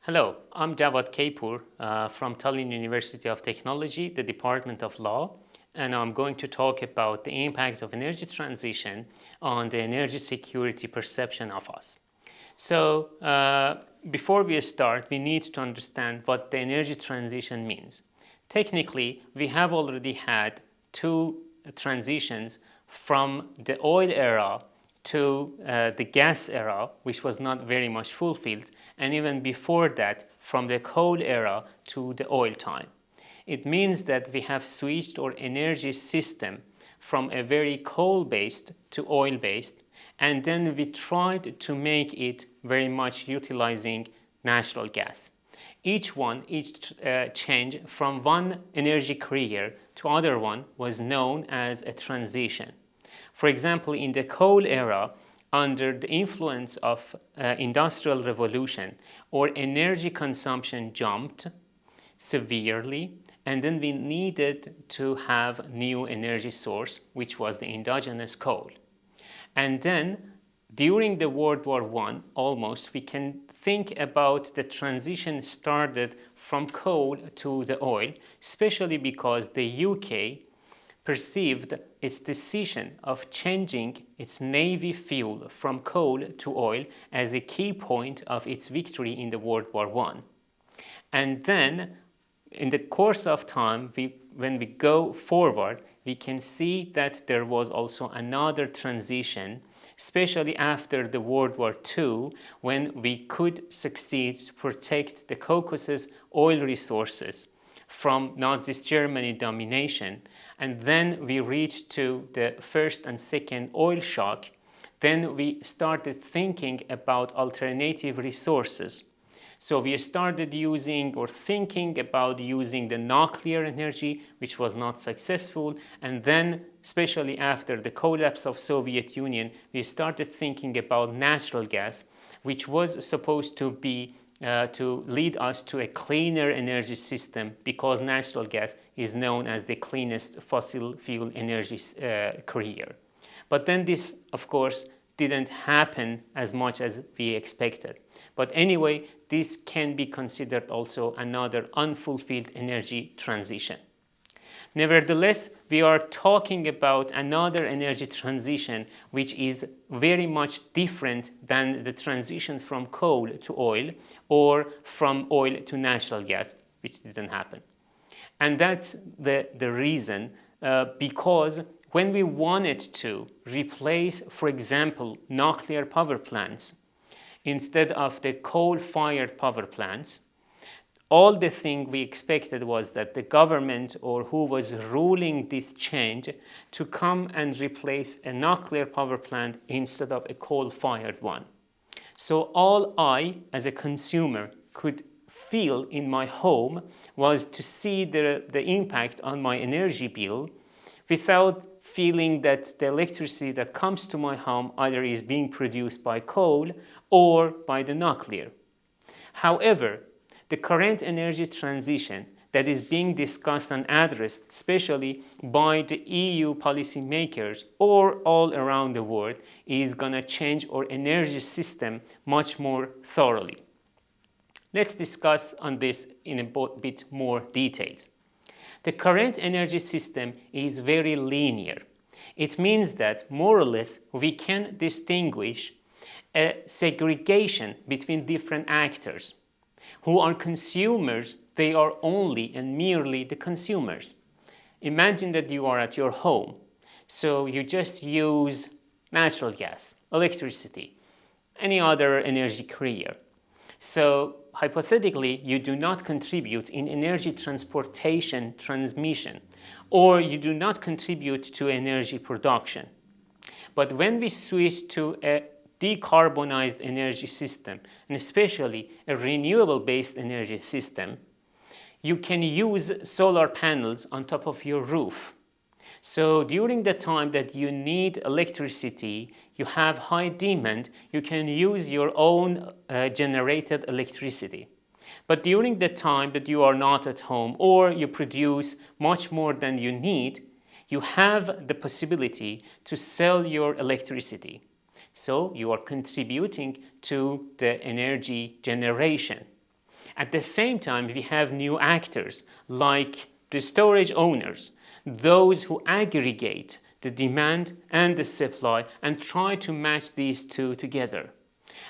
Hello, I'm KEYPOUR from Tallinn University of Technology, the Department of Law, and I'm going to talk about the impact of energy transition on the energy security perception of us. So, before we start, we need to understand what the energy transition means. Technically, we have already had two transitions from the oil era to the gas era, which was not very much fulfilled, and even before that, from the coal era to the oil time. It means that we have switched our energy system from a very coal-based to oil-based, and then we tried to make it very much utilizing natural gas. Each change from one energy carrier to other one was known as a transition. For example, in the coal era, under the influence of industrial revolution, our energy consumption jumped severely, and then we needed to have new energy source, which was the endogenous coal. And then during the World War I, almost, we can think about the transition started from coal to the oil, especially because the UK perceived its decision of changing its navy fuel from coal to oil as a key point of its victory in the World War I. And then, in the course of time, when we go forward, we can see that there was also another transition, especially after the World War II, when we could succeed to protect the Caucasus oil resources from Nazi Germany domination, and then we reached to the first and second oil shock. Then we started thinking about alternative resources. So we started using or thinking about using the nuclear energy, which was not successful, and then especially after the collapse of Soviet Union, we started thinking about natural gas, which was supposed to be to lead us to a cleaner energy system, because natural gas is known as the cleanest fossil fuel energy carrier. But then this, of course, didn't happen as much as we expected. But anyway, this can be considered also another unfulfilled energy transition. Nevertheless, we are talking about another energy transition which is very much different than the transition from coal to oil or from oil to natural gas, which didn't happen. And that's the reason, because when we wanted to replace, for example, nuclear power plants instead of the coal-fired power plants, all the thing we expected was that the government or who was ruling this change to come and replace a nuclear power plant instead of a coal-fired one. So all I, as a consumer, could feel in my home was to see the impact on my energy bill without feeling that the electricity that comes to my home either is being produced by coal or by the nuclear. However, the current energy transition that is being discussed and addressed, especially by the EU policymakers or all around the world, is going to change our energy system much more thoroughly. Let's discuss on this in a bit more details. The current energy system is very linear. It means that more or less we can distinguish a segregation between different actors. Who are consumers, they are only and merely the consumers. Imagine that you are at your home, so you just use natural gas, electricity, any other energy carrier. So hypothetically, you do not contribute in energy transportation, transmission, or you do not contribute to energy production. But when we switch to a decarbonized energy system, and especially a renewable-based energy system, you can use solar panels on top of your roof. So during the time that you need electricity, you have high demand, you can use your own generated electricity. But during the time that you are not at home or you produce much more than you need, you have the possibility to sell your electricity. So you are contributing to the energy generation. At the same time, we have new actors like the storage owners, those who aggregate the demand and the supply and try to match these two together.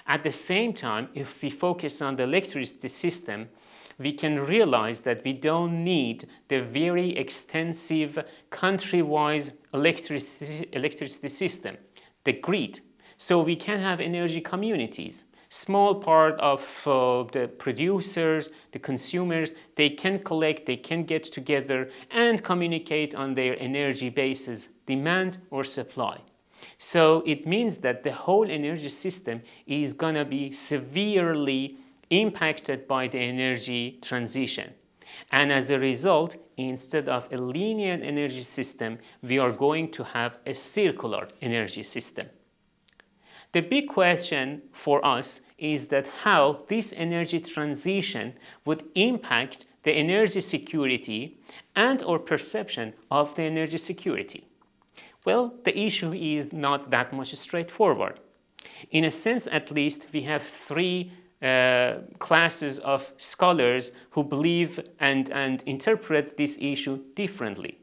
At the same time, if we focus on the electricity system, we can realize that we don't need the very extensive country-wise electricity system, the grid. So we can have energy communities. Small part of the producers, the consumers, they can collect, they can get together and communicate on their energy basis, demand or supply. So it means that the whole energy system is going to be severely impacted by the energy transition. And as a result, instead of a linear energy system, we are going to have a circular energy system. The big question for us is that how this energy transition would impact the energy security and or perception of the energy security. Well, the issue is not that much straightforward. In a sense, at least, we have three classes of scholars who believe and interpret this issue differently.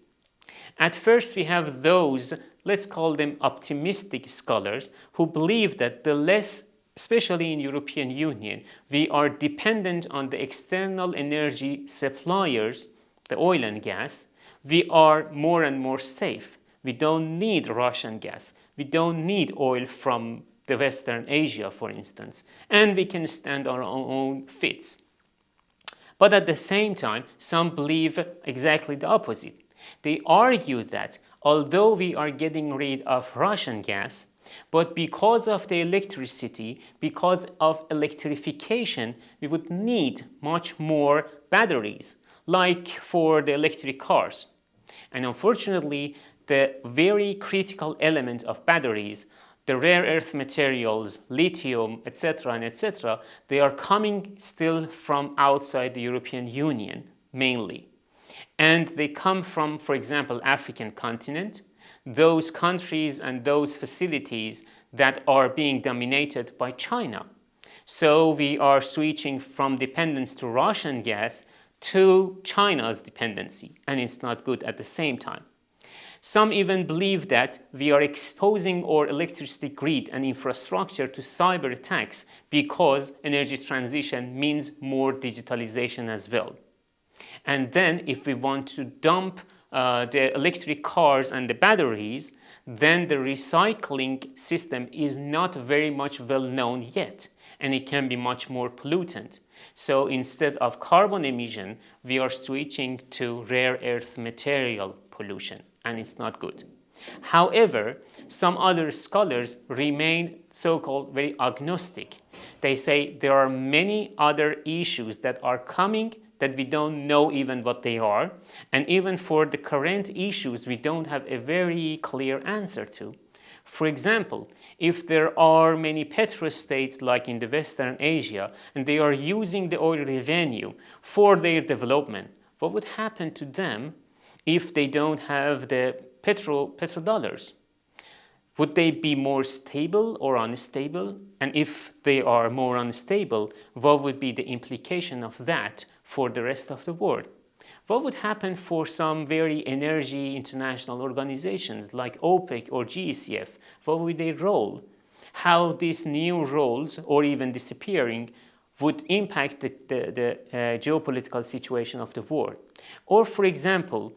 At first, we have those, let's call them optimistic scholars, who believe that the less, especially in European Union, we are dependent on the external energy suppliers, the oil and gas, we are more and more safe. We don't need Russian gas. We don't need oil from the Western Asia, for instance, and we can stand our own feet. But at the same time, some believe exactly the opposite. They argue that although we are getting rid of Russian gas, but because of the electricity, because of electrification, we would need much more batteries, like for the electric cars. And unfortunately, the very critical element of batteries, the rare earth materials, lithium, etc., they are coming still from outside the European Union, mainly. And they come from, for example, African continent, those countries and those facilities that are being dominated by China. So we are switching from dependence to Russian gas to China's dependency, and it's not good at the same time. Some even believe that we are exposing our electricity grid and infrastructure to cyber attacks because energy transition means more digitalization as well. And then if we want to dump the electric cars and the batteries, then the recycling system is not very much well known yet, and it can be much more pollutant. So instead of carbon emission, we are switching to rare earth material pollution, and it's not good. However, some other scholars remain so-called very agnostic. They say there are many other issues that are coming that we don't know even what they are, and even for the current issues we don't have a very clear answer to. For example, if there are many petrostates like in the Western Asia and they are using the oil revenue for their development, what would happen to them if they don't have the petrodollars? Would they be more stable or unstable? And if they are more unstable, what would be the implication of that for the rest of the world? What would happen for some very energy international organizations like OPEC or GCF? What would their role? How these new roles, or even disappearing, would impact the geopolitical situation of the world? Or, for example,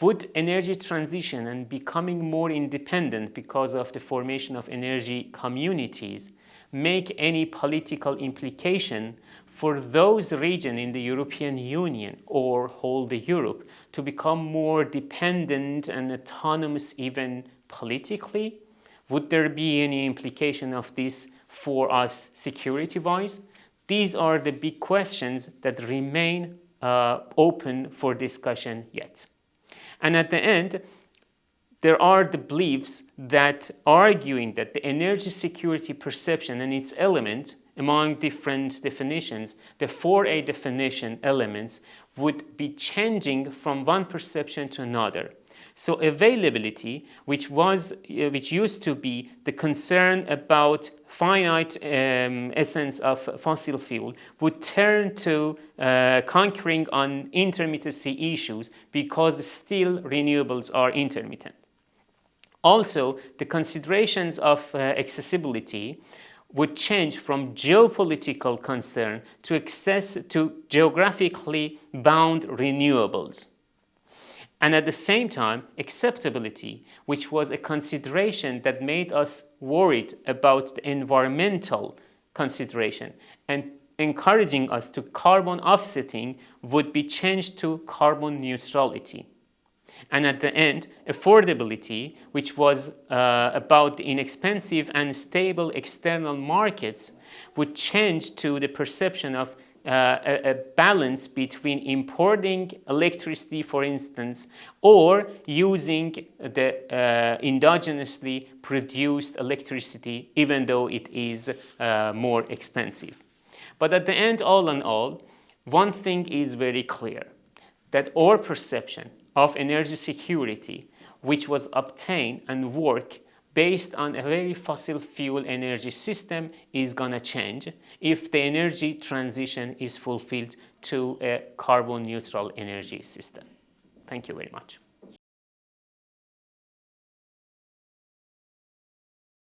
would energy transition and becoming more independent because of the formation of energy communities make any political implication for those regions in the European Union or whole the Europe to become more dependent and autonomous even politically? Would there be any implication of this for us security-wise? These are the big questions that remain open for discussion yet. And at the end, there are the beliefs that arguing that the energy security perception and its elements among different definitions, the 4A definition elements would be changing from one perception to another. So availability, which used to be the concern about finite essence of fossil fuel, would turn to conquering on intermittency issues because still renewables are intermittent. Also, the considerations of accessibility would change from geopolitical concern to access to geographically bound renewables. And at the same time, acceptability, which was a consideration that made us worried about the environmental consideration and encouraging us to carbon offsetting, would be changed to carbon neutrality. And at the end, affordability, which was about the inexpensive and stable external markets, would change to the perception of a balance between importing electricity, for instance, or using the endogenously produced electricity, even though it is more expensive. But at the end, all in all, one thing is very clear, that our perception of energy security, which was obtained and work based on a very fossil fuel energy system, is going to change if the energy transition is fulfilled to a carbon neutral energy system. Thank you very much.